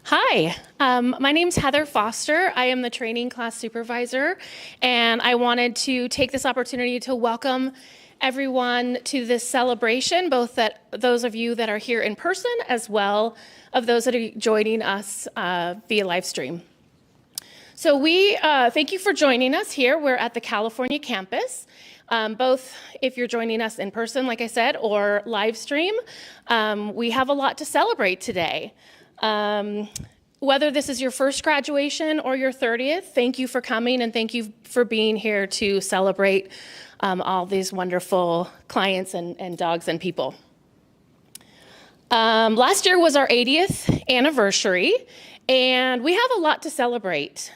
Hi, my name's Heather Foster. I am the training class supervisor, and I wanted to take this opportunity to welcome everyone to this celebration, both those of you that are here in person as well of those that are joining us via Livestream. So we thank you for joining us here. We're at the California campus. Both if you're joining us in person, like I said, or live stream, we have a lot to celebrate today. Whether this is your first graduation or your 30th, thank you for coming and thank you for being here to celebrate all these wonderful clients and dogs and people. Last year was our 80th anniversary, and we have a lot to celebrate.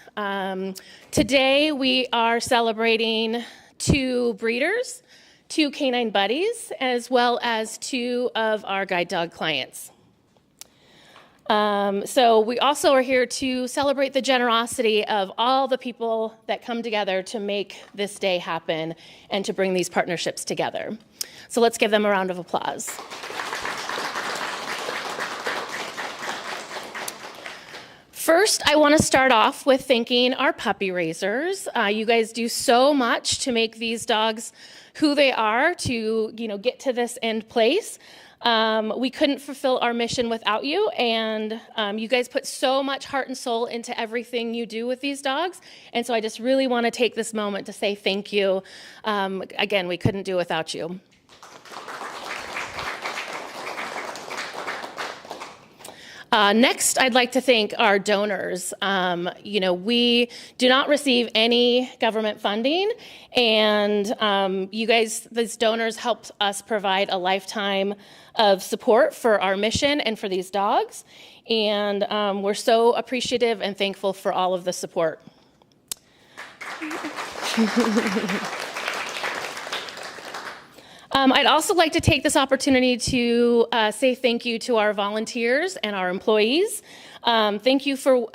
Today we are celebrating 2 breeders, 2 canine buddies, as well as 2 of our guide dog clients. So we also are here to celebrate the generosity of all the people that come together to make this day happen and to bring these partnerships together. So let's give them a round of applause. First, I want to start off with thanking our puppy raisers. You guys do so much to make these dogs who they are to, get to this end place. We couldn't fulfill our mission without you, and you guys put so much heart and soul into everything you do with these dogs, and so I just really want to take this moment to say thank you. Again, we couldn't do without you. Next, I'd like to thank our donors. We do not receive any government funding, and you guys, these donors, help us provide a lifetime of support for our mission and for these dogs, and we're so appreciative and thankful for all of the support. I'd also like to take this opportunity to say thank you to our volunteers and our employees. Thank you for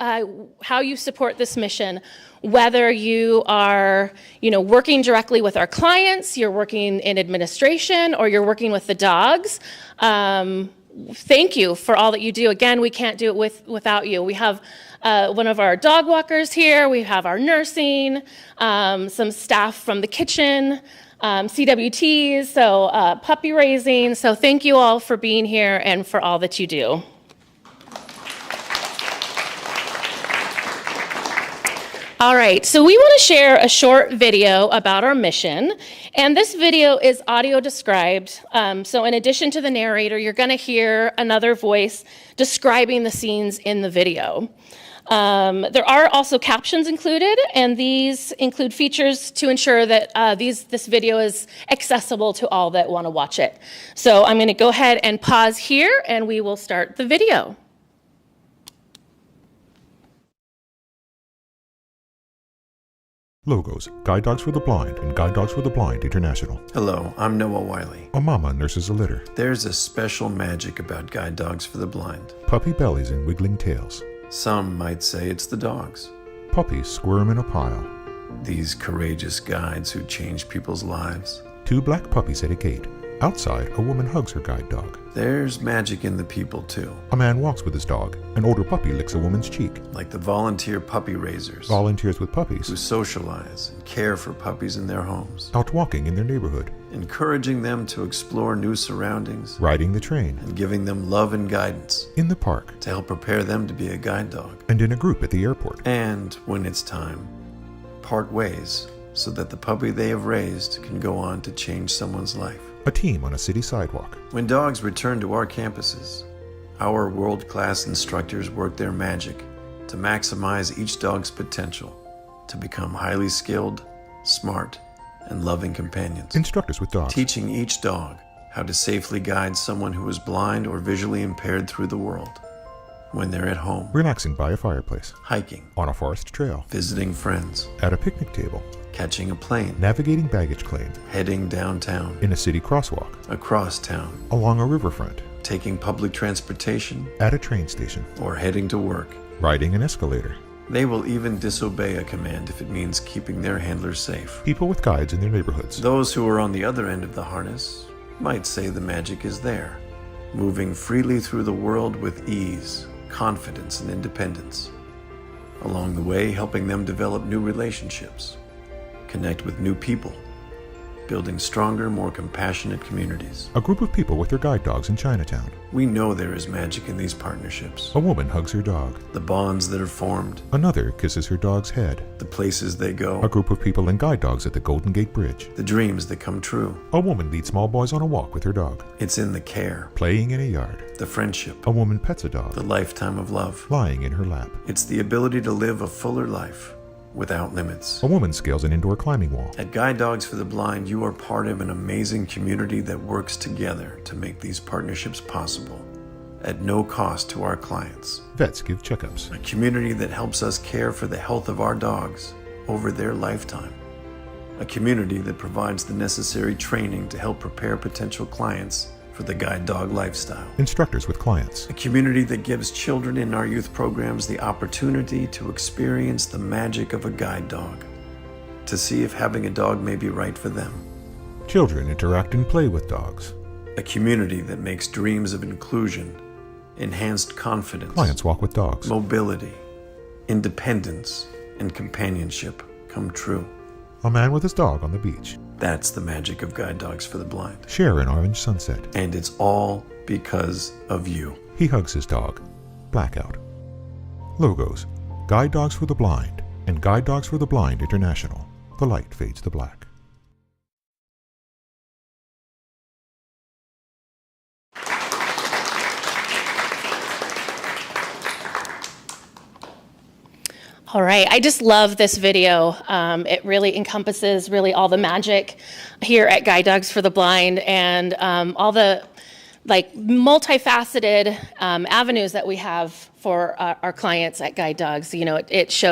how you support this mission. Whether you are, working directly with our clients, you're working in administration, or you're working with the dogs, thank you for all that you do. Again, we can't do it without you. We have one of our dog walkers here. We have our nursing, some staff from the kitchen, CWTs, so puppy raising. So thank you all for being here and for all that you do. All right, so we want to share a short video about our mission, and this video is audio described. So in addition to the narrator, you're going to hear another voice describing the scenes in the video. There are also captions included, and these include features to ensure that this video is accessible to all that want to watch it. So I'm going to go ahead and pause here, and we will start the video. Logos, Guide Dogs for the Blind and Guide Dogs for the Blind International. Hello, I'm Noah Wiley. A mama nurses a litter. There's a special magic about Guide Dogs for the Blind. Puppy bellies and wiggling tails. Some might say it's the dogs. Puppies squirm in a pile. These courageous guides who change people's lives. 2 black puppies at a gate. Outside, a woman hugs her guide dog. There's magic in the people, too. A man walks with his dog. An older puppy licks a woman's cheek. Like the volunteer puppy raisers. Volunteers with puppies. Who socialize and care for puppies in their homes. Out walking in their neighborhood. Encouraging them to explore new surroundings. Riding the train. And giving them love and guidance. In the park. To help prepare them to be a guide dog. And in a group at the airport. And, when it's time, part ways so that the puppy they have raised can go on to change someone's life. A team on a city sidewalk. When dogs return to our campuses, our world-class instructors work their magic to maximize each dog's potential to become highly skilled, smart, and loving companions. Instructors with dogs. Teaching each dog how to safely guide someone who is blind or visually impaired through the world. When they're at home. Relaxing by a fireplace. Hiking. On a forest trail. Visiting friends. At a picnic table. Catching a plane. Navigating baggage claim. Heading downtown. In a city crosswalk. Across town. Along a riverfront. Taking public transportation. At a train station. Or heading to work. Riding an escalator. They will even disobey a command if it means keeping their handlers safe. People with guides in their neighborhoods. Those who are on the other end of the harness might say the magic is there. Moving freely through the world with ease, confidence and independence. Along the way, helping them develop new relationships, connect with new people, building stronger, more compassionate communities. A group of people with their guide dogs in Chinatown. We know there is magic in these partnerships. A woman hugs her dog. The bonds that are formed, Another kisses her dog's head. the places they A go, group of people and guide dogs at the Golden Gate Bridge. the dreams that come true. A woman leads small boys on a walk with her dog. It's in the care, Playing in a yard. the friendship, A woman pets a dog. the lifetime of love. Lying in her lap. It's the ability to live a fuller life without limits. A woman scales an indoor climbing wall. At Guide Dogs for the Blind, you are part of an amazing community that works together to make these partnerships possible at no cost to our clients. Vets give checkups. A community that helps us care for the health of our dogs over their lifetime. A community that provides the necessary training to help prepare potential clients for the guide dog lifestyle. Instructors with clients. A community that gives children in our youth programs the opportunity to experience the magic of a guide dog, to see if having a dog may be right for them. Children interact and play with dogs. A community that makes dreams of inclusion, enhanced confidence, Clients walk with dogs. mobility, independence, and companionship come true. A man with his dog on the beach. That's the magic of Guide Dogs for the Blind. Share an orange sunset. And it's all because of you. He hugs his dog. Blackout. Logos. Guide Dogs for the Blind and Guide Dogs for the Blind International. The light fades to black. All right, I just love this video. It really encompasses really all the magic here at Guide Dogs for the Blind and all the multifaceted avenues that we have for our clients at Guide Dogs. You know, it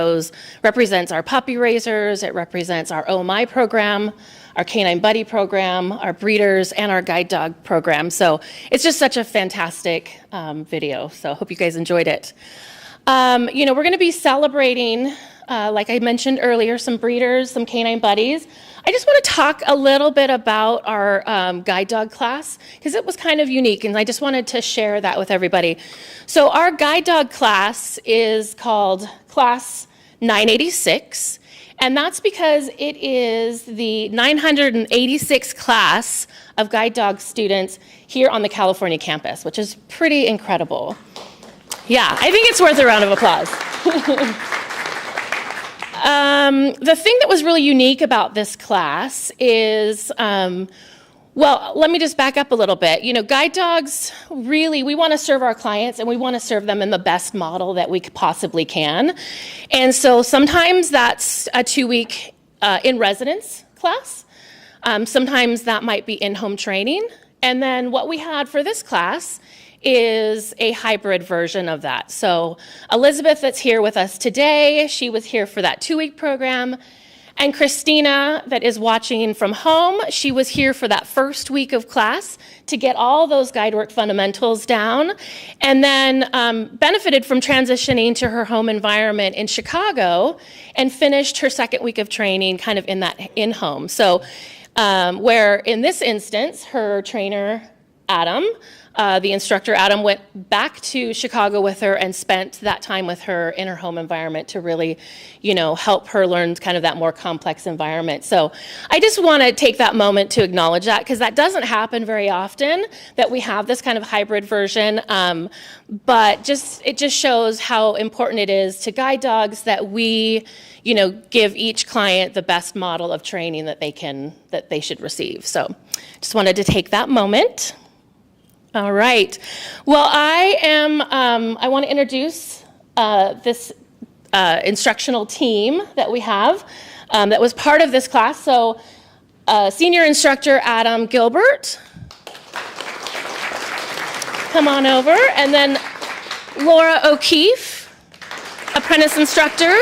represents our puppy raisers, it represents our OMI program, our Canine Buddy program, our breeders, and our guide dog program. So it's just such a fantastic video. So I hope you guys enjoyed it. You know, we're going to be celebrating, like I mentioned earlier, some breeders, some canine buddies. I just want to talk a little bit about our guide dog class because it was kind of unique, and I just wanted to share that with everybody. So our guide dog class is called Class 986, and that's because it is the 986th class of guide dog students here on the California campus, which is pretty incredible. Yeah, I think it's worth a round of applause. The thing that was really unique about this class is, well, let me just back up a little bit. You know, guide dogs, really, we want to serve our clients and we want to serve them in the best model that we possibly can. And so sometimes that's a 2-week in-residence class. Sometimes that might be in-home training. And then what we had for this class is a hybrid version of that. So Elizabeth that's here with us today, she was here for that 2-week program. And Christina that is watching from home, she was here for that first week of class to get all those guide work fundamentals down, and then benefited from transitioning to her home environment in Chicago and finished her second week of training kind of in that in-home. So where in this instance, her trainer, Adam, the instructor, Adam, went back to Chicago with her and spent that time with her in her home environment to really, you know, help her learn kind of that more complex environment. So I just want to take that moment to acknowledge that because that doesn't happen very often that we have this kind of hybrid version. But it just shows how important it is to guide dogs that we, you know, give each client the best model of training that they should receive. So just wanted to take that moment. All right. Well, I want to introduce this instructional team that we have that was part of this class. So senior instructor Adam Gilbert, come on over. And then Laura O'Keefe, apprentice instructor.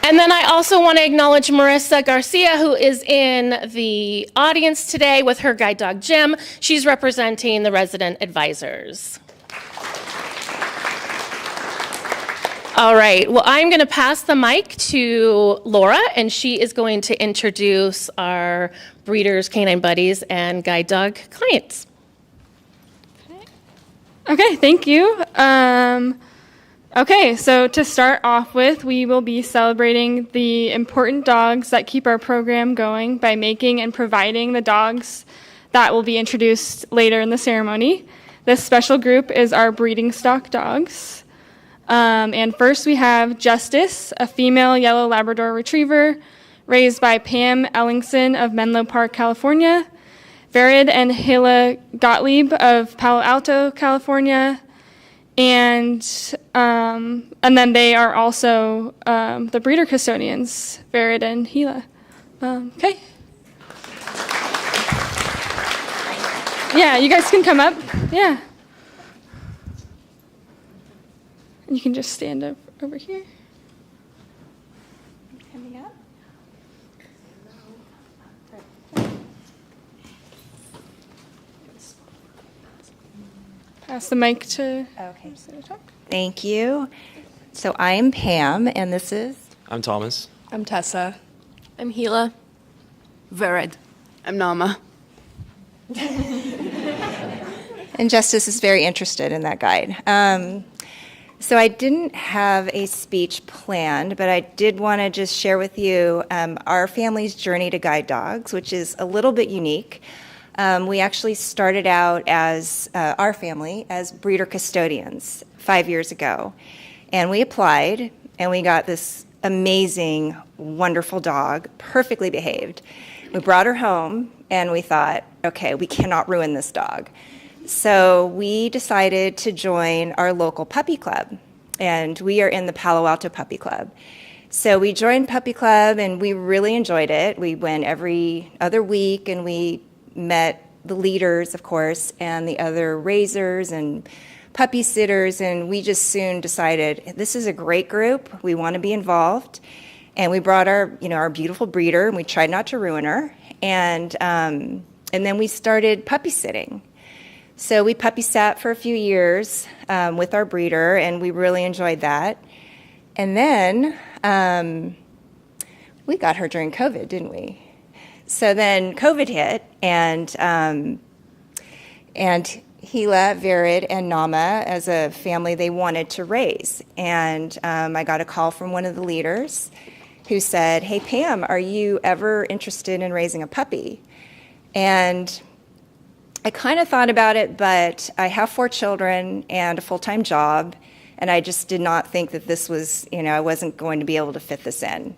And then I also want to acknowledge Marissa Garcia, who is in the audience today with her guide dog, Jim. She's representing the resident advisors. All right, well, I'm going to pass the mic to Laura, and she is going to introduce our breeders, canine buddies, and guide dog clients. Okay, thank you. Okay, so to start off with, we will be celebrating the important dogs that keep our program going by making and providing the dogs that will be introduced later in the ceremony. This special group is our breeding stock dogs. And first we have Justice, a female yellow Labrador retriever raised by Pam Ellingson of Menlo Park, California. Vered and Hila Gottlieb of Palo Alto, California. And then they are also the breeder custodians, Vered and Hila. Okay. Yeah, you guys can come up. Yeah. You can just stand up over here. Coming up. Pass the mic to. Okay. Thank you. So I'm Pam, and this is. I'm Thomas. I'm Tessa. I'm Hila. Vered. I'm Nama. And Justice is very interested in that guide. So I didn't have a speech planned, but I did want to just share with you our family's journey to guide dogs, which is a little bit unique. We actually started out as our family as breeder custodians 5 years ago. And we applied, and we got this amazing, wonderful dog, perfectly behaved. We brought her home, and we thought, okay, we cannot ruin this dog. So we decided to join our local puppy club, and we are in the Palo Alto Puppy Club. So we joined Puppy Club, and we really enjoyed it. We went every other week, and we met the leaders, of course, and the other raisers and puppy sitters, and we just soon decided this is a great group. We want to be involved, and we brought our beautiful breeder, and we tried not to ruin her, and then we started puppy sitting. So we puppy sat for a few years with our breeder, and we really enjoyed that. And then we got her during COVID, didn't we? So then COVID hit, and Hila, Vered, and Nama, as a family, they wanted to raise. And I got a call from one of the leaders who said, "Hey, Pam, are you ever interested in raising a puppy?" And I kind of thought about it, but I have 4 children and a full-time job, and I just did not think that this was, I wasn't going to be able to fit this in.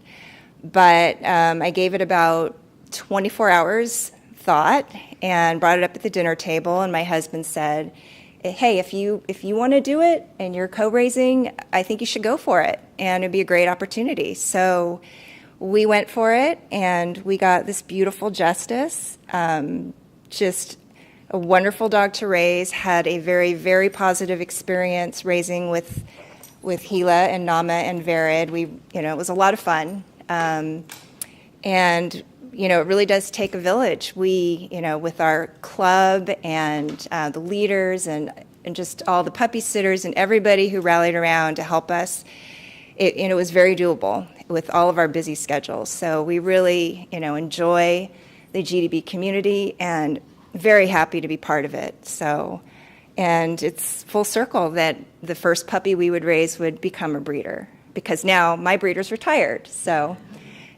But I gave it about 24 hours thought and brought it up at the dinner table, and my husband said, "Hey, if you want to do it and you're co-raising, I think you should go for it, and it'd be a great opportunity." So we went for it, and we got this beautiful Justice, just a wonderful dog to raise, had a very, very positive experience raising with Hila and Nama and Vered. It was a lot of fun. And it really does take a village. We, with our club and the leaders and just all the puppy sitters and everybody who rallied around to help us, it was very doable with all of our busy schedules. So we really, enjoy the GDB community and very happy to be part of it. So, and it's full circle that the first puppy we would raise would become a breeder, because now my breeder's retired. So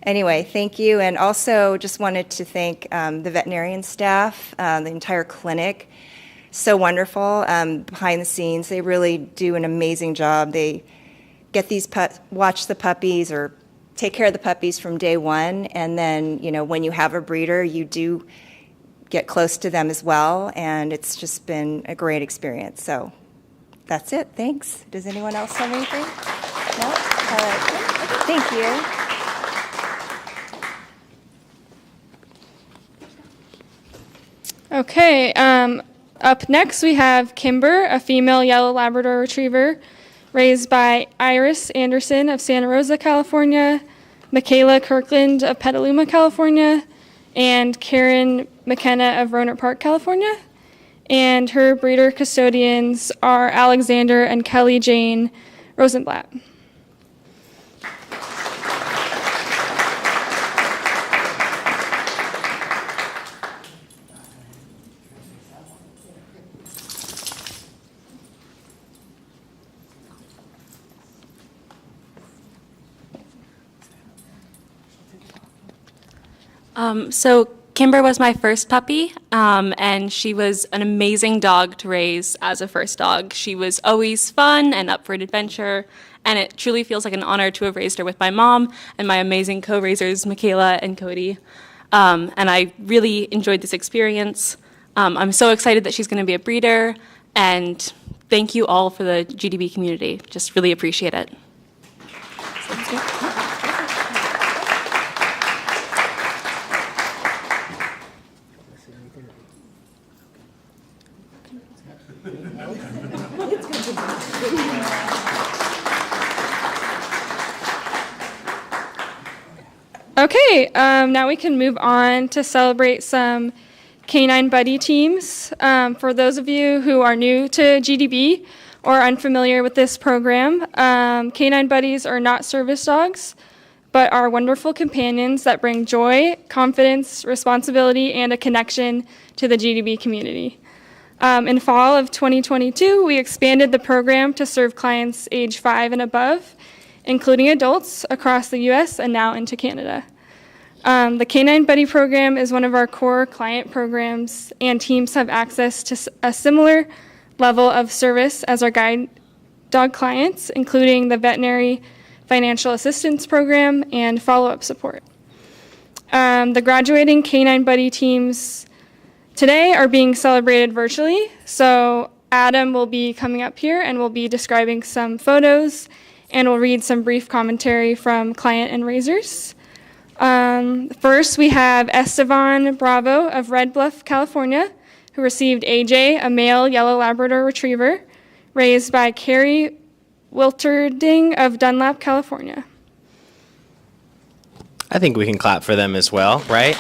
anyway, thank you. And also just wanted to thank the veterinarian staff, the entire clinic. So wonderful behind the scenes. They really do an amazing job. They get watch the puppies or take care of the puppies from day one. And then, when you have a breeder, you do get close to them as well, and it's just been a great experience. So that's it. Thanks. Does anyone else have anything? No? All right. Thank you. Okay, up next we have Kimber, a female yellow Labrador retriever raised by Iris Anderson of Santa Rosa, California, Michaela Kirkland of Petaluma, California, and Karen McKenna of Rohnert Park, California. And her breeder custodians are Alexander and Kelly Jane Rosenblatt. So Kimber was my first puppy, and she was an amazing dog to raise as a first dog. She was always fun and up for an adventure, and it truly feels like an honor to have raised her with my mom and my amazing co-raisers, Michaela and Cody. And I really enjoyed this experience. I'm so excited that she's going to be a breeder, and thank you all for the GDB community. Just really appreciate it. Okay, now we can move on to celebrate some Canine Buddy teams. For those of you who are new to GDB or unfamiliar with this program, Canine Buddies are not service dogs, but are wonderful companions that bring joy, confidence, responsibility, and a connection to the GDB community. In fall of 2022, we expanded the program to serve clients age 5 and above, including adults across the U.S. and now into Canada. The Canine Buddy program is one of our core client programs, and teams have access to a similar level of service as our guide dog clients, including the veterinary financial assistance program and follow-up support. The graduating Canine Buddy teams today are being celebrated virtually, so Adam will be coming up here and will be describing some photos, and we'll read some brief commentary from client and raisers. First, we have Esteban Bravo of Red Bluff, California, who received AJ, a male yellow Labrador retriever, raised by Carrie Wilterding of Dunlap, California. I think we can clap for them as well, right?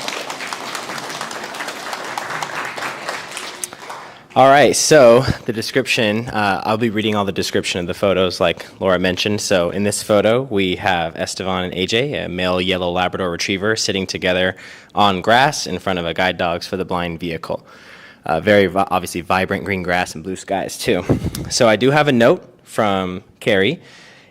All right, so the description, I'll be reading all the description of the photos like Laura mentioned. So in this photo, we have Esteban and AJ, a male yellow Labrador retriever, sitting together on grass in front of a Guide Dogs for the Blind vehicle. Very obviously vibrant green grass and blue skies too. So I do have a note from Carrie,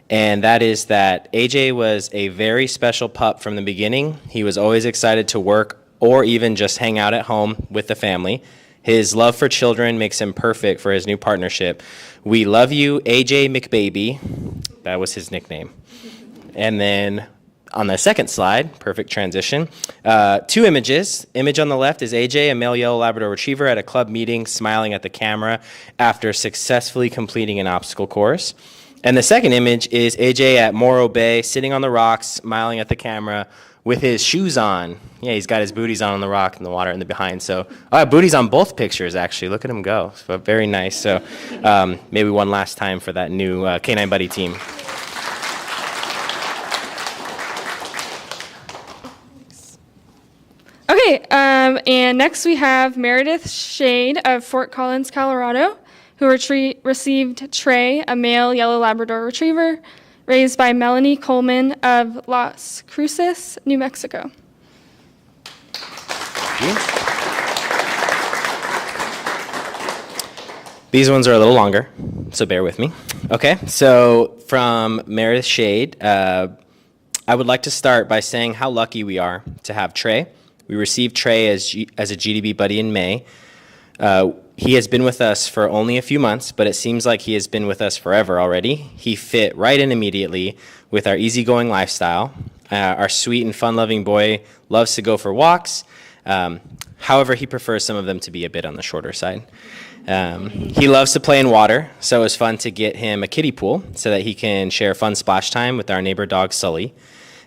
and that is that AJ was a very special pup from the beginning. He was always excited to work or even just hang out at home with the family. His love for children makes him perfect for his new partnership. We love you, AJ McBaby. That was his nickname. And then on the second slide, perfect transition, 2 images. Image on the left is AJ, a male yellow Labrador retriever at a club meeting, smiling at the camera after successfully completing an obstacle course. And the second image is AJ at Morro Bay, sitting on the rocks, smiling at the camera with his shoes on. Yeah, he's got his booties on the rock and the water in the behind. So I have booties on both pictures, actually. Look at him go. So very nice. So maybe one last time for that new Canine Buddy team. Okay, and next we have Meredith Shade of Fort Collins, Colorado, who received Trey, a male yellow Labrador retriever, raised by Melanie Coleman of Las Cruces, New Mexico. These ones are a little longer, so bear with me. Okay, so from Meredith Shade, I would like to start by saying how lucky we are to have Trey. We received Trey as a GDB buddy in May. He has been with us for only a few months, but it seems like he has been with us forever already. He fit right in immediately with our easygoing lifestyle. Our sweet and fun-loving boy loves to go for walks. However, he prefers some of them to be a bit on the shorter side. He loves to play in water, so it was fun to get him a kiddie pool so that he can share fun splash time with our neighbor dog, Sully.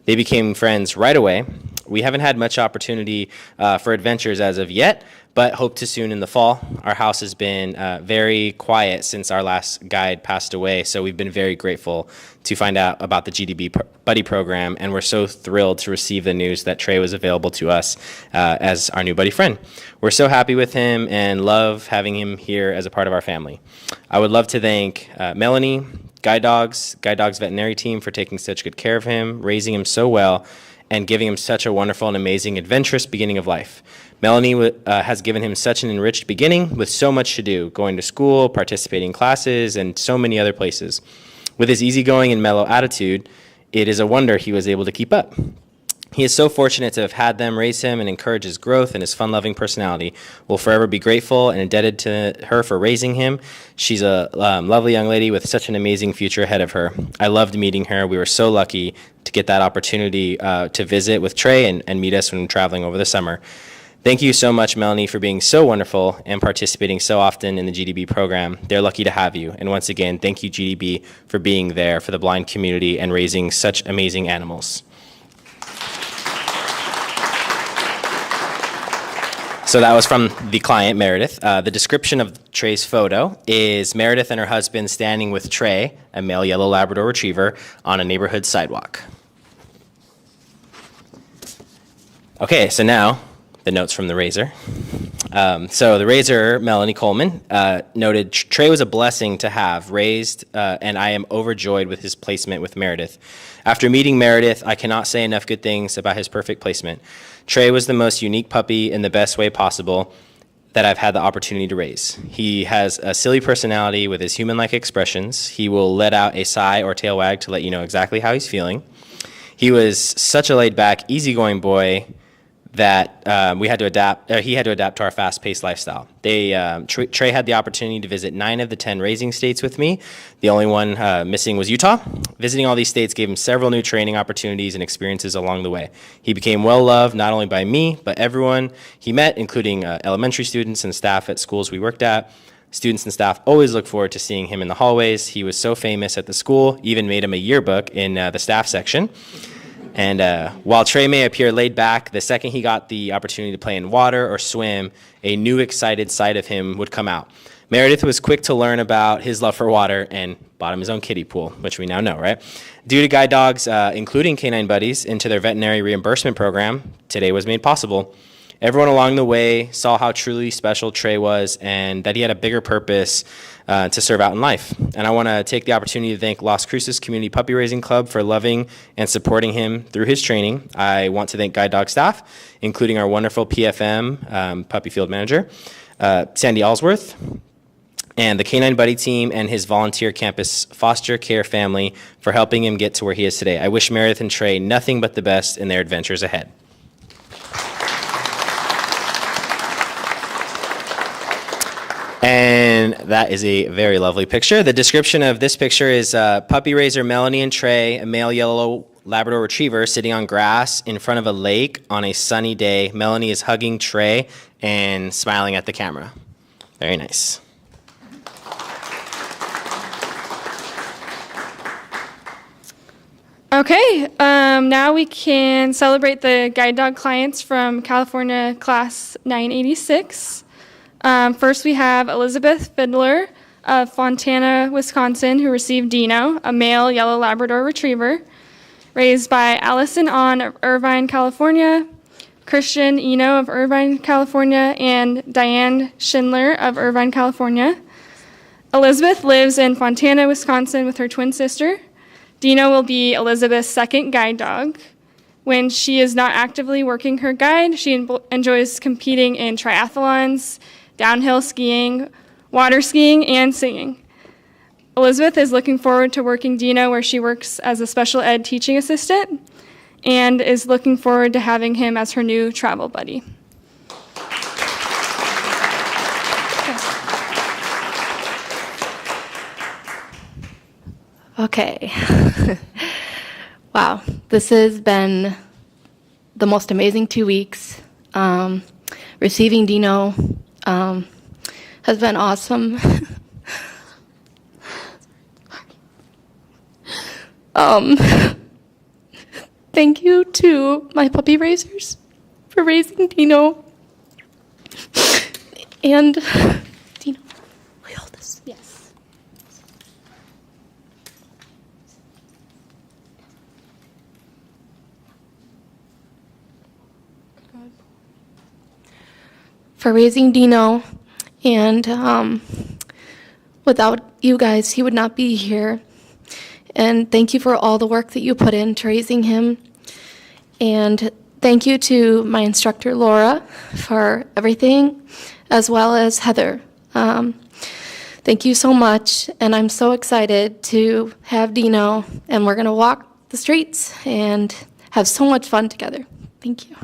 They became friends right away. We haven't had much opportunity for adventures as of yet, but hope to soon in the fall. Our house has been very quiet since our last guide passed away, so we've been very grateful to find out about the GDB Buddy program, and we're so thrilled to receive the news that Trey was available to us as our new buddy friend. We're so happy with him and love having him here as a part of our family. I would love to thank Melanie, Guide Dogs veterinary team for taking such good care of him, raising him so well, and giving him such a wonderful and amazing adventurous beginning of life. Melanie has given him such an enriched beginning with so much to do, going to school, participating in classes, and so many other places. With his easygoing and mellow attitude, it is a wonder he was able to keep up. He is so fortunate to have had them raise him and encourage his growth and his fun-loving personality. We'll forever be grateful and indebted to her for raising him. She's a lovely young lady with such an amazing future ahead of her. I loved meeting her. We were so lucky to get that opportunity to visit with Trey and meet us when traveling over the summer. Thank you so much, Melanie, for being so wonderful and participating so often in the GDB program. They're lucky to have you. And once again, thank you, GDB, for being there for the blind community and raising such amazing animals. So that was from the client, Meredith. The description of Trey's photo is Meredith and her husband standing with Trey, a male yellow Labrador retriever, on a neighborhood sidewalk. Okay, so now the notes from the raiser. So the raiser, Melanie Coleman, noted Trey was a blessing to have raised, and I am overjoyed with his placement with Meredith. After meeting Meredith, I cannot say enough good things about his perfect placement. Trey was the most unique puppy in the best way possible that I've had the opportunity to raise. He has a silly personality with his human-like expressions. He will let out a sigh or tail wag to let you know exactly how he's feeling. He was such a laid-back, easygoing boy that he had to adapt to our fast-paced lifestyle. Trey had the opportunity to visit 9 of the 10 raising states with me. The only one missing was Utah. Visiting all these states gave him several new training opportunities and experiences along the way. He became well-loved not only by me, but everyone he met, including elementary students and staff at schools we worked at. Students and staff always look forward to seeing him in the hallways. He was so famous at the school, even made him a yearbook in the staff section. And while Trey may appear laid back, the second he got the opportunity to play in water or swim, a new excited side of him would come out. Meredith was quick to learn about his love for water and bought him his own kiddie pool, which we now know, right? Due to guide dogs, including Canine Buddies, into their veterinary reimbursement program, today was made possible. Everyone along the way saw how truly special Trey was and that he had a bigger purpose to serve out in life. And I want to take the opportunity to thank Las Cruces Community Puppy Raising Club for loving and supporting him through his training. I want to thank guide dog staff, including our wonderful PFM, puppy field manager, Sandy Allsworth, and the Canine Buddy team and his volunteer campus foster care family for helping him get to where he is today. I wish Meredith and Trey nothing but the best in their adventures ahead. And that is a very lovely picture. The description of this picture is puppy raiser Melanie and Trey, a male yellow Labrador retriever, sitting on grass in front of a lake on a sunny day. Melanie is hugging Trey and smiling at the camera. Very nice. Okay, now we can celebrate the guide dog clients from California Class 986. First, we have Elizabeth Fiddler of Fontana, Wisconsin, who received Dino, a male yellow Labrador retriever, raised by Allison On of Irvine, California, Christian Eno of Irvine, California, and Diane Schindler of Irvine, California. Elizabeth lives in Fontana, Wisconsin with her twin sister. Dino will be Elizabeth's second guide dog. When she is not actively working her guide, she enjoys competing in triathlons, downhill skiing, water skiing, and singing. Elizabeth is looking forward to working Dino where she works as a special ed teaching assistant and is looking forward to having him as her new travel buddy. Okay. Wow, this has been the most amazing 2 weeks. Receiving Dino has been awesome. Thank you to my puppy raisers for raising Dino. And Dino, will you hold this? Yes. For raising Dino, and without you guys, he would not be here. And thank you for all the work that you put into raising him. And thank you to my instructor, Laura, for everything, as well as Heather. Thank you so much, and I'm so excited to have Dino, and we're going to walk the streets and have so much fun together. Thank you.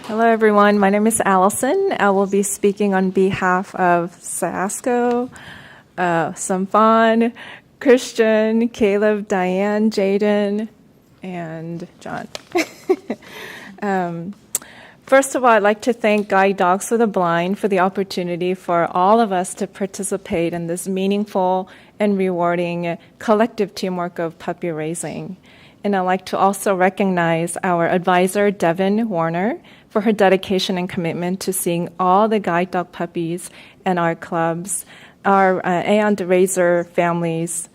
Hello, everyone. My name is Allison. I will be speaking on behalf of Sasko, Samfan, Christian, Caleb, Diane, Jaden, and John. First of all, I'd like to thank Guide Dogs for the Blind for the opportunity for all of us to participate in this meaningful and rewarding collective teamwork of puppy raising. And I'd like to also recognize our advisor, Devin Warner, for her dedication and commitment to seeing all the guide dog puppies and our clubs, and raiser families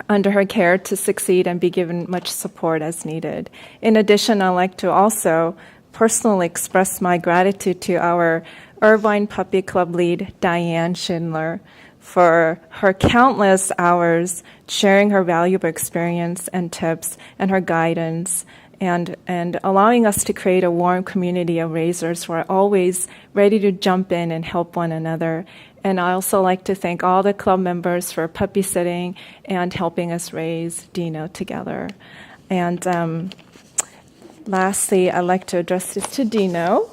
under her care to succeed and be given much support as needed. In addition, I'd like to also personally express my gratitude to our Irvine Puppy Club lead, Diane Schindler, for her countless hours sharing her valuable experience and tips and her guidance and allowing us to create a warm community of raisers who are always ready to jump in and help one another. And I also like to thank all the club members for puppy sitting and helping us raise Dino together. And lastly, I'd like to address this to Dino.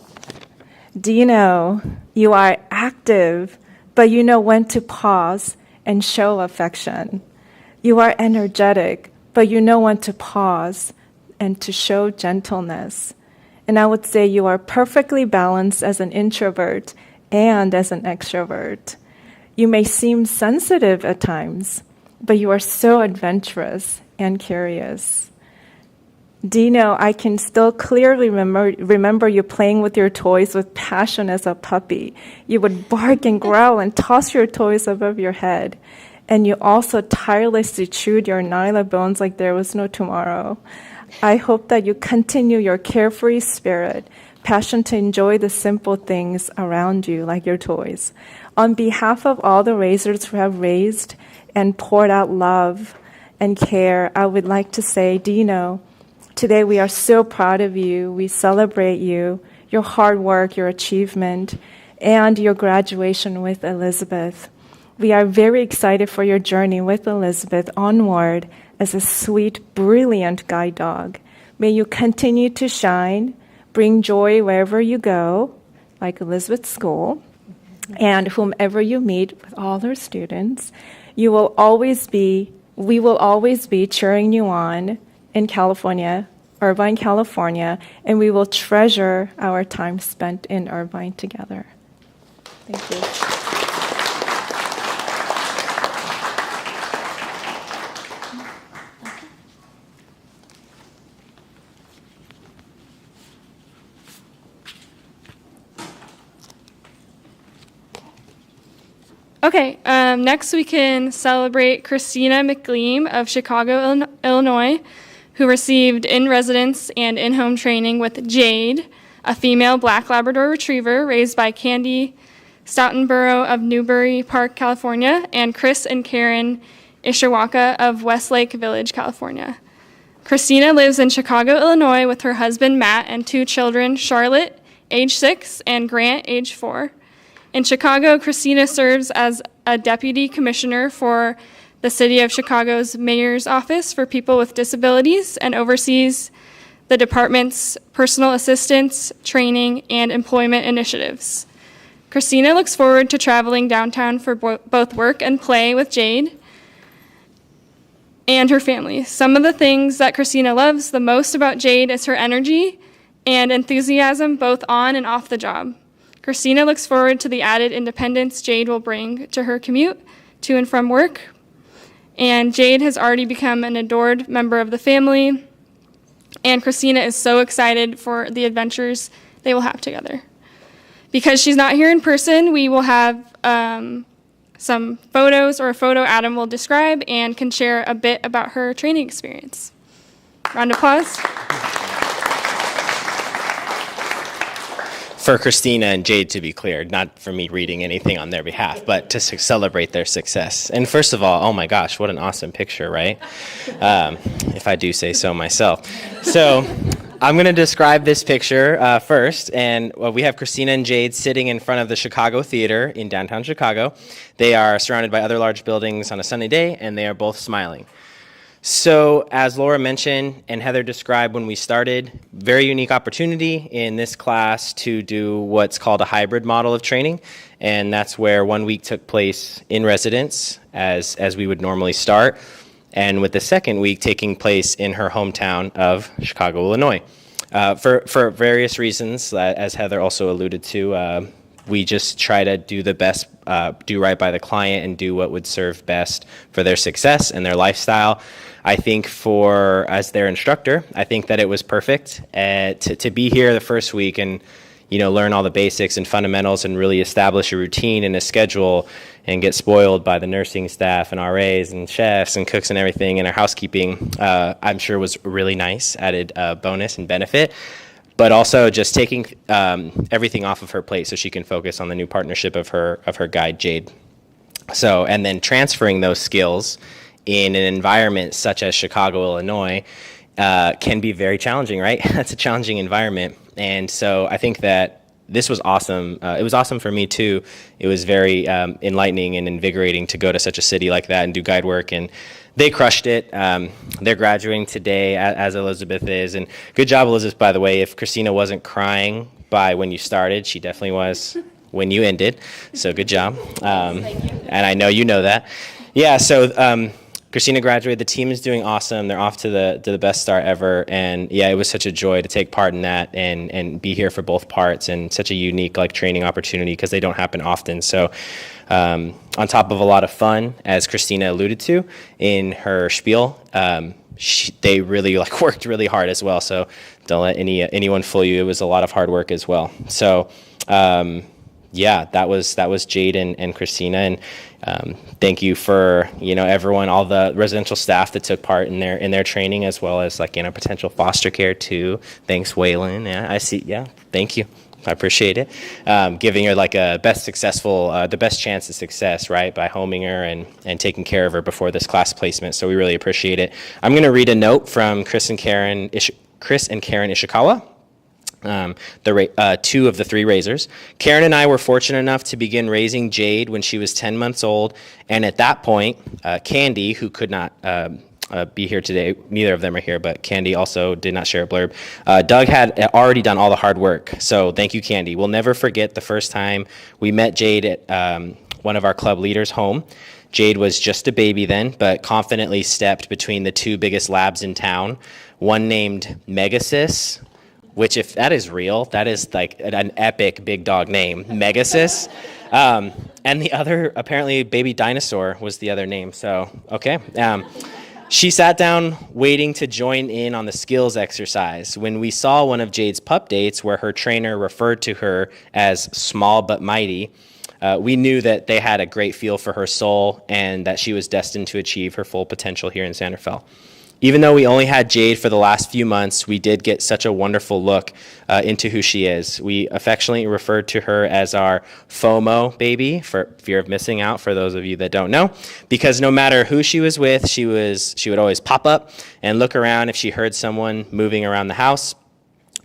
Dino, you are active, but you know when to pause and show affection. You are energetic, but you know when to pause and to show gentleness. And I would say you are perfectly balanced as an introvert and as an extrovert. You may seem sensitive at times, but you are so adventurous and curious. Dino, I can still clearly remember you playing with your toys with passion as a puppy. You would bark and growl and toss your toys above your head. And you also tirelessly chewed your nyla bones like there was no tomorrow. I hope that you continue your carefree spirit, passion to enjoy the simple things around you, like your toys. On behalf of all the raisers who have raised and poured out love and care, I would like to say, Dino, today we are so proud of you. We celebrate you, your hard work, your achievement, and your graduation with Elizabeth. We are very excited for your journey with Elizabeth onward as a sweet, brilliant guide dog. May you continue to shine, bring joy wherever you go, like Elizabeth's school, and whomever you meet with all our students. We will always be cheering you on in California, Irvine, California, and we will treasure our time spent in Irvine together. Thank you. Okay, next we can celebrate Christina McLean of Chicago, Illinois, who received in-residence and in-home training with Jade, a female black Labrador retriever raised by Candy Stoutenborough of Newbury Park, California, and Chris and Karen Ishawaka of Westlake Village, California. Christina lives in Chicago, Illinois with her husband Matt and two children, Charlotte, age 6, and Grant, age 4. In Chicago, Christina serves as a deputy commissioner for the City of Chicago's Mayor's Office for People with Disabilities and oversees the department's personal assistance, training, and employment initiatives. Christina looks forward to traveling downtown for both work and play with Jade and her family. Some of the things that Christina loves the most about Jade is her energy and enthusiasm both on and off the job. Christina looks forward to the added independence Jade will bring to her commute to and from work. And Jade has already become an adored member of the family. And Christina is so excited for the adventures they will have together. Because she's not here in person, we will have some photos or a photo Adam will describe and can share a bit about her training experience. Round of applause. For Christina and Jade, to be clear, not for me reading anything on their behalf, but to celebrate their success. And first of all, oh my gosh, what an awesome picture, right? If I do say so myself. So I'm going to describe this picture first. And we have Christina and Jade sitting in front of the Chicago Theater in downtown Chicago. They are surrounded by other large buildings on a sunny day, and they are both smiling. So as Laura mentioned and Heather described when we started, very unique opportunity in this class to do what's called a hybrid model of training. And that's where 1 week took place in residence as we would normally start. And with the second week taking place in her hometown of Chicago, Illinois. For various reasons, as Heather also alluded to, we just try to do the best, do right by the client and do what would serve best for their success and their lifestyle. I think as their instructor, I think that it was perfect to be here the first week and, learn all the basics and fundamentals and really establish a routine and a schedule and get spoiled by the nursing staff and RAs and chefs and cooks and everything, and our housekeeping, I'm sure was really nice, added bonus and benefit. But also just taking everything off of her plate so she can focus on the new partnership of her guide, Jade. So, and then transferring those skills in an environment such as Chicago, Illinois, can be very challenging, right? That's a challenging environment. And so I think that this was awesome. It was awesome for me too. It was very enlightening and invigorating to go to such a city like that and do guide work, and they crushed it. They're graduating today, as Elizabeth is, and good job, Elizabeth, by the way. If Christina wasn't crying by when you started, she definitely was when you ended, so good job. And I know you know that. Yeah, so Christina graduated. The team is doing awesome. They're off to the best start ever. And yeah, it was such a joy to take part in that and be here for both parts, and such a unique training opportunity because they don't happen often. So on top of a lot of fun, as Christina alluded to in her spiel, they really worked really hard as well. So don't let anyone fool you. It was a lot of hard work as well. So yeah, that was Jade and Christina, and thank you for everyone, all the residential staff that took part in their training, as well as potential foster care too. Thanks, Waylon. Yeah, I see. Yeah, thank you. I appreciate it. Giving her a the best chance of success, right, by homing her and taking care of her before this class placement. So we really appreciate it. I'm going to read a note from Chris and Karen Ishikawa. Two of the three raisers. Karen and I were fortunate enough to begin raising Jade when she was 10 months old, and at that point, Candy, who could not be here today, neither of them are here, but Candy also did not share a blurb. Doug had already done all the hard work, so thank you, Candy. We'll never forget the first time we met Jade at one of our club leaders' home. Jade was just a baby then, but confidently stepped between the two biggest labs in town, one named Megasis, which, if that is real, that is an epic big dog name, Megasis. And the other, apparently, Baby Dinosaur was the other name. So, okay. She sat down waiting to join in on the skills exercise. When we saw one of Jade's pup dates where her trainer referred to her as small but mighty, we knew that they had a great feel for her soul and that she was destined to achieve her full potential here in Santa Fe. Even though we only had Jade for the last few months, we did get such a wonderful look into who she is. We affectionately referred to her as our FOMO baby, for fear of missing out, for those of you that don't know, because no matter who she was with, she would always pop up and look around if she heard someone moving around the house.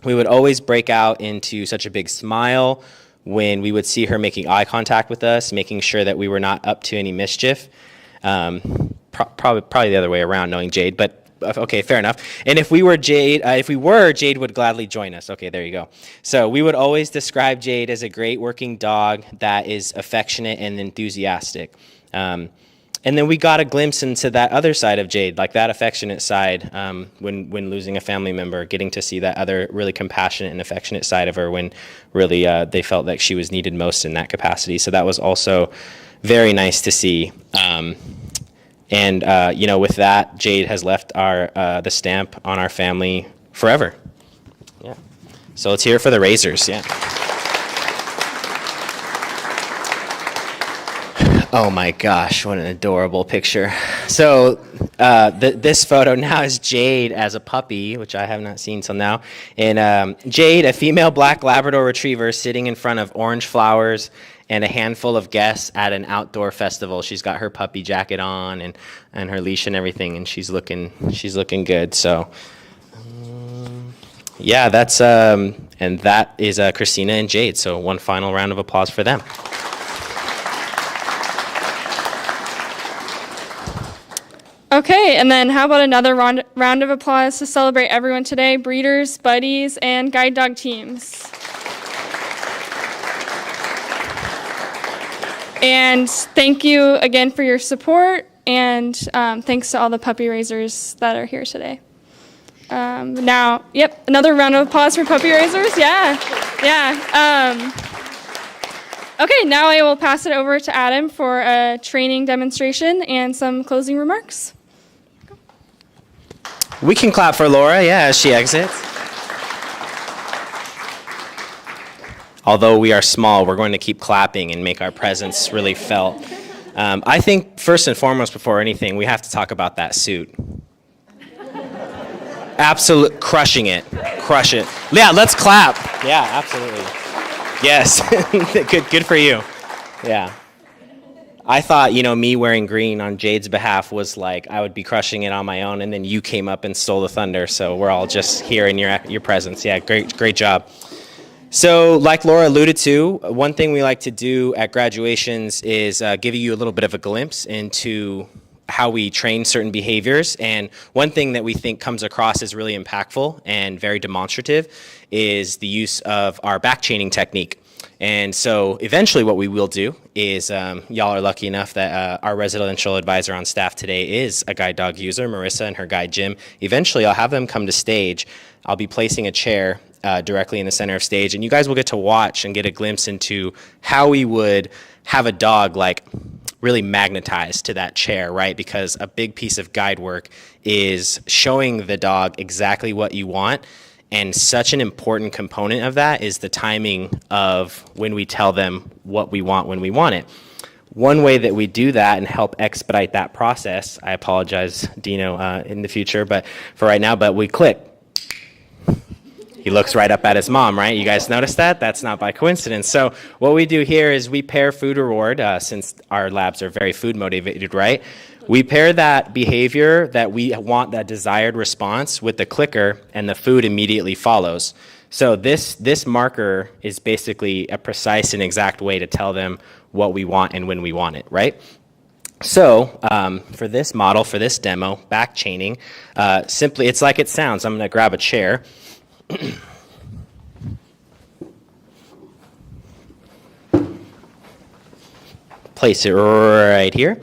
We would always break out into such a big smile when we would see her making eye contact with us, making sure that we were not up to any mischief. Probably the other way around, knowing Jade, but okay, fair enough. And if we were, Jade would gladly join us. Okay, there you go. So we would always describe Jade as a great working dog that is affectionate and enthusiastic. And then we got a glimpse into that other side of Jade, that affectionate side, when losing a family member, getting to see that other really compassionate and affectionate side of her when really they felt like she was needed most in that capacity. So that was also very nice to see. And with that, Jade has left the stamp on our family forever. Yeah. So let's hear it for the raisers. Yeah. Oh my gosh, what an adorable picture. So this photo now is Jade as a puppy, which I have not seen till now. And Jade, a female black Labrador retriever, sitting in front of orange flowers and a handful of guests at an outdoor festival. She's got her puppy jacket on and her leash and everything, and she's looking good. So Yeah, that's and that is Christina and Jade. So one final round of applause for them. Okay, and then how about another round of applause to celebrate everyone today, breeders, buddies, and guide dog teams. And thank you again for your support, and thanks to all the puppy raisers that are here today. Now, yep, another round of applause for puppy raisers. Yeah. Okay, now I will pass it over to Adam for a training demonstration and some closing remarks. We can clap for Laura, yeah, as she exits. Although we are small, we're going to keep clapping and make our presence really felt. I think first and foremost, before anything, we have to talk about that suit. Absolute crushing it. Crush it. Yeah, let's clap. Yeah, absolutely. Yes. Good for you. Yeah. I thought, me wearing green on Jade's behalf was like I would be crushing it on my own, and then you came up and stole the thunder, so we're all just here in your presence. Yeah, great job. So like Laura alluded to, one thing we like to do at graduations is give you a little bit of a glimpse into how we train certain behaviors. And one thing that we think comes across as really impactful and very demonstrative is the use of our back chaining technique. And so eventually what we will do is, y'all are lucky enough that our residential advisor on staff today is a guide dog user, Marissa and her guide Jim. Eventually I'll have them come to stage. I'll be placing a chair directly in the center of stage, and you guys will get to watch and get a glimpse into how we would have a dog like really magnetized to that chair, right? Because a big piece of guide work is showing the dog exactly what you want. And such an important component of that is the timing of when we tell them what we want when we want it. One way that we do that and help expedite that process, I apologize, Dino, in the future, but for right now, but we click. He looks right up at his mom, right? You guys notice that? That's not by coincidence. So what we do here is we pair food reward, since our labs are very food motivated, right? We pair that behavior that we want, that desired response, with the clicker, and the food immediately follows. So this marker is basically a precise and exact way to tell them what we want and when we want it, right? So for this model, for this demo, back chaining, simply, it's like it sounds. I'm going to grab a chair. Place it right here.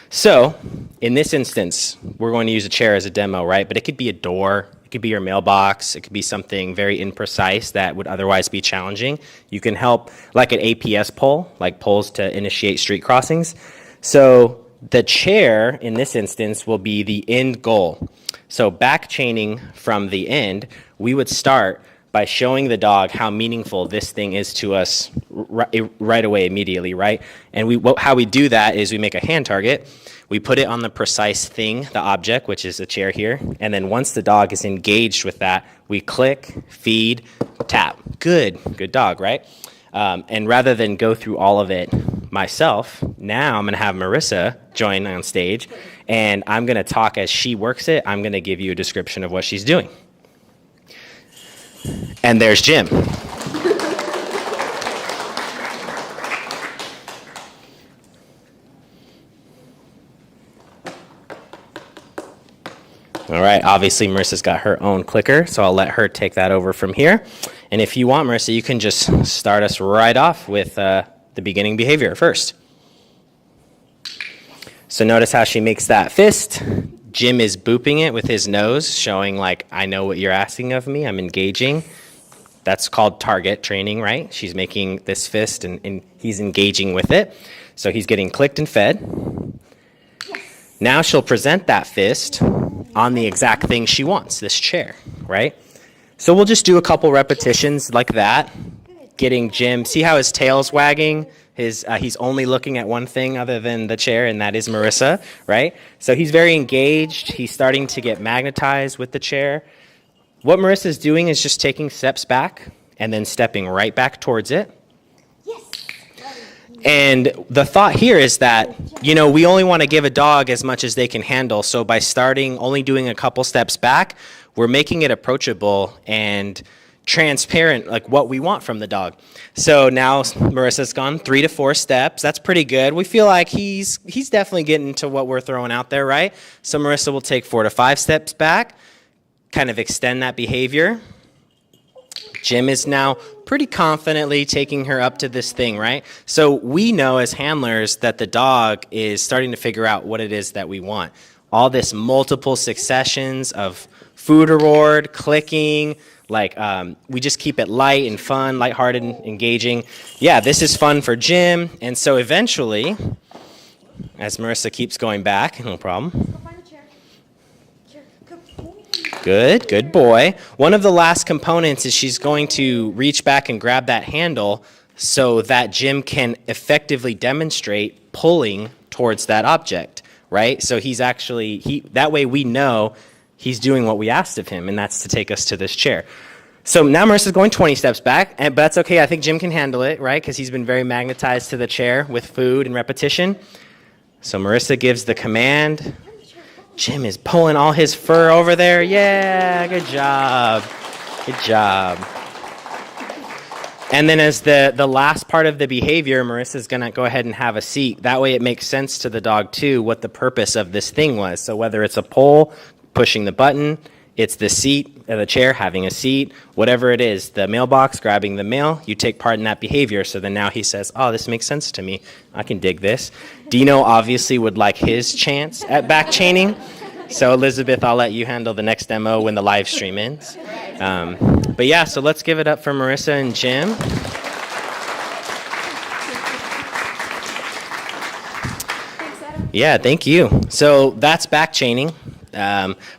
So in this instance, we're going to use a chair as a demo, right? But it could be a door, it could be your mailbox, it could be something very imprecise that would otherwise be challenging. You can help, like an APS pole, like poles to initiate street crossings. So the chair in this instance will be the end goal. So back chaining from the end, we would start by showing the dog how meaningful this thing is to us right away, immediately, right? And how we do that is we make a hand target, we put it on the precise thing, the object, which is the chair here, and then once the dog is engaged with that, we click, feed, tap. Good dog, right? And rather than go through all of it myself, now I'm gonna have Marissa join on stage, and I'm gonna talk as she works it. I'm gonna give you a description of what she's doing. And there's Jim. All right, obviously Marissa's got her own clicker, so I'll let her take that over from here. And if you want, Marissa, you can just start us right off with the beginning behavior first. So notice how she makes that fist. Jim is booping it with his nose, showing like, I know what you're asking of me, I'm engaging. That's called target training, right? She's making this fist and he's engaging with it. So he's getting clicked and fed. Now she'll present that fist on the exact thing she wants, this chair, right? So we'll just do a couple repetitions like that, getting Jim, see how his tail's wagging? He's only looking at one thing other than the chair, and that is Marissa, right? So he's very engaged. He's starting to get magnetized with the chair. What Marissa's doing is just taking steps back and then stepping right back towards it. Yes. And the thought here is that, we only want to give a dog as much as they can handle. So by starting only doing a couple steps back, we're making it approachable and transparent, like what we want from the dog. So now Marissa's gone 3 to 4 steps. That's pretty good. We feel like he's definitely getting to what we're throwing out there, right? So Marissa will take 4 to 5 steps back, kind of extend that behavior. Jim is now pretty confidently taking her up to this thing, right? So we know as handlers that the dog is starting to figure out what it is that we want. All this multiple successions of food reward, clicking, we just keep it light and fun, lighthearted and engaging. Yeah, this is fun for Jim. And so eventually, as Marissa keeps going back, no problem. Good boy. One of the last components is she's going to reach back and grab that handle so that Jim can effectively demonstrate pulling towards that object, right? So that way we know he's doing what we asked of him, and that's to take us to this chair. So now Marissa's going 20 steps back, but that's okay. I think Jim can handle it, right? Because he's been very magnetized to the chair with food and repetition. So Marissa gives the command. Jim is pulling all his fur over there. Yeah, good job. Good job. And then as the last part of the behavior, Marissa's going to go ahead and have a seat. That way it makes sense to the dog, too, what the purpose of this thing was. So whether it's a pull, pushing the button, it's the seat, the chair, having a seat, whatever it is, the mailbox, grabbing the mail, you take part in that behavior. So then now he says, oh, this makes sense to me. I can dig this. Dino obviously would like his chance at back chaining. So Elizabeth, I'll let you handle the next demo when the live stream ends. But yeah, so let's give it up for Marissa and Jim. Yeah, thank you. So that's back chaining.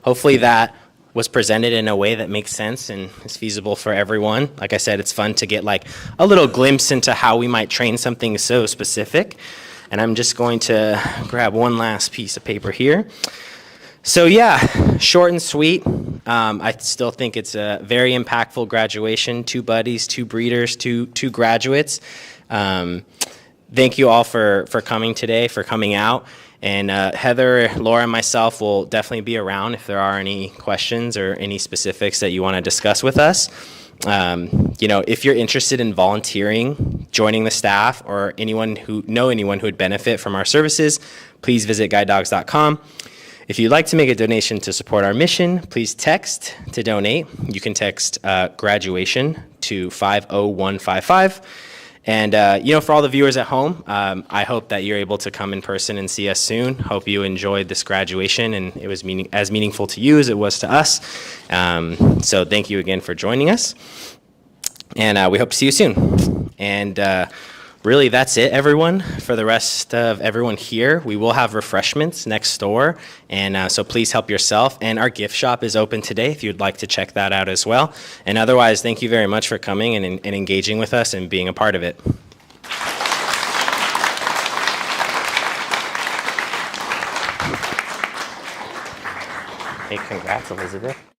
Hopefully that was presented in a way that makes sense and is feasible for everyone. Like I said, it's fun to get a little glimpse into how we might train something so specific. And I'm just going to grab one last piece of paper here. So yeah, short and sweet. I still think it's a very impactful graduation. 2 buddies, 2 breeders, two graduates. Thank you all for coming today, for coming out. And Heather, Laura, and myself will definitely be around if there are any questions or any specifics that you want to discuss with us. If you're interested in volunteering, joining the staff, or anyone who would benefit from our services, please visit guidedogs.com. If you'd like to make a donation to support our mission, please text to donate. You can text graduation to 50155. And, for all the viewers at home, I hope that you're able to come in person and see us soon. Hope you enjoyed this graduation and it was as meaningful to you as it was to us. So thank you again for joining us. And we hope to see you soon. And really, that's it, everyone. For the rest of everyone here, we will have refreshments next door. And so please help yourself. And our gift shop is open today if you'd like to check that out as well. And otherwise, thank you very much for coming and engaging with us and being a part of it. Hey, congrats, Elizabeth.